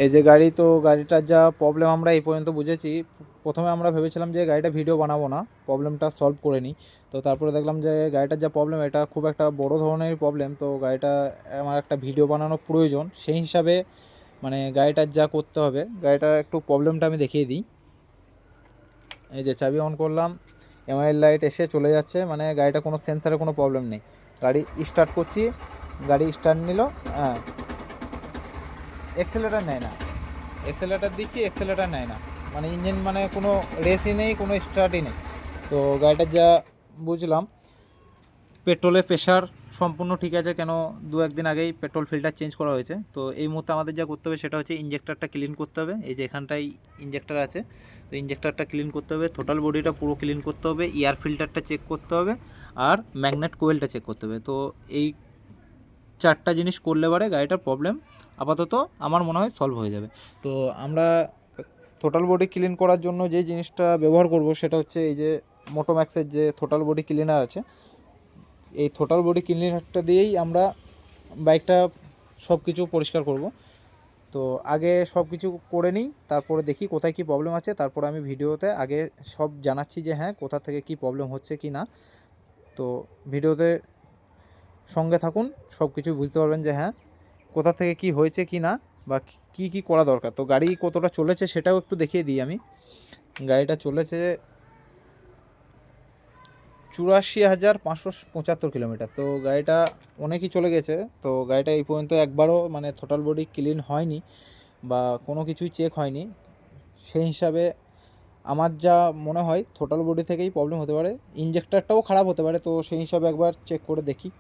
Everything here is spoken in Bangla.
এই যে গাড়ি, তো গাড়িটার যা প্রবলেম আমরা এই পর্যন্ত বুঝেছি। প্রথমে আমরা ভেবেছিলাম যে গাড়িটা ভিডিও বানাবো না, প্রবলেমটা সলভ করে নিই। তো তারপরে দেখলাম যে গাড়িটার যা প্রবলেম, এটা খুব একটা বড় ধরনেরই প্রবলেম। তো গাড়িটা আমার একটা ভিডিও বানানো প্রয়োজন, সেই হিসাবে মানে গাড়িটার যা করতে হবে, গাড়িটার একটু প্রবলেমটা আমি দেখিয়ে দিই। এই যে চাবি অন করলাম, এমআইএল লাইট এসে চলে যাচ্ছে, মানে গাড়িটা কোনো সেন্সারে কোনো প্রবলেম নেই। গাড়ি স্টার্ট করছি, গাড়ি স্টার্ট নিল, হ্যাঁ, এক্সেলেটার নেয় না, এক্সেলেটার দিচ্ছি, এক্সেলেটার নেয় না, মানে ইঞ্জিন মানে কোনো রেসই নেই, কোনো স্টার্টই নেই। তো গাড়িটার যা বুঝলাম, পেট্রোলের প্রেশার সম্পূর্ণ ঠিক আছে, কেন দু একদিন আগেই পেট্রোল ফিল্টার চেঞ্জ করা হয়েছে। তো এই মুহূর্তে আমাদের যা করতে হবে সেটা হচ্ছে ইঞ্জেক্টরটা ক্লিন করতে হবে। এই যে এখানটাই ইঞ্জেক্টর আছে, তো ইঞ্জেক্টরটা ক্লিন করতে হবে, টোটাল বডিটা পুরো ক্লিন করতে হবে, এয়ার ফিল্টারটা চেক করতে হবে, আর ম্যাগনেট কোয়েলটা চেক করতে হবে। তো এই চারটা জিনিস করলে পরে গাড়িটার প্রবলেম আপাতত আমার মনে হয় সলভ হয়ে যাবে। তো আমরা টোটাল বডি ক্লিন করার জন্য যে জিনিসটা ব্যবহার করব সেটা হচ্ছে এই যে মোটোম্যাক্সের যে টোটাল বডি ক্লিনার আছে, এই টোটাল বডি ক্লিনারটা দিয়েই আমরা বাইকটা সব কিছু পরিষ্কার করব। তো আগে সব কিছু করে নিই, তারপরে দেখি কোথায় কী প্রবলেম আছে, তারপরে আমি ভিডিওতে আগে সব জানাচ্ছি যে হ্যাঁ কোথা থেকে কী প্রবলেম হচ্ছে কি না। তো ভিডিওতে সঙ্গে থাকুন, সব কিছু বুঝতে পারবেন যে হ্যাঁ কোথা থেকে কি হয়েছে কি না, বা কি কি করা দরকার। তো গাড়ি কতটা চলেছে সেটাও একটু দেখিয়ে দিই আমি। গাড়িটা চলেছে 84,575 কিলোমিটার। তো গাড়িটা অনেকই চলে গেছে। তো গাড়িটা এই পর্যন্ত একবারও মানে টোটাল বডি ক্লিন হয়নি বা কোনো কিছুই চেক হয়নি। সেই হিসাবে আমার যা মনে হয় টোটাল বডি থেকেই প্রবলেম হতে পারে, ইঞ্জেক্টরটাও খারাপ হতে পারে। তো সেই হিসাবে একবার চেক করে দেখি।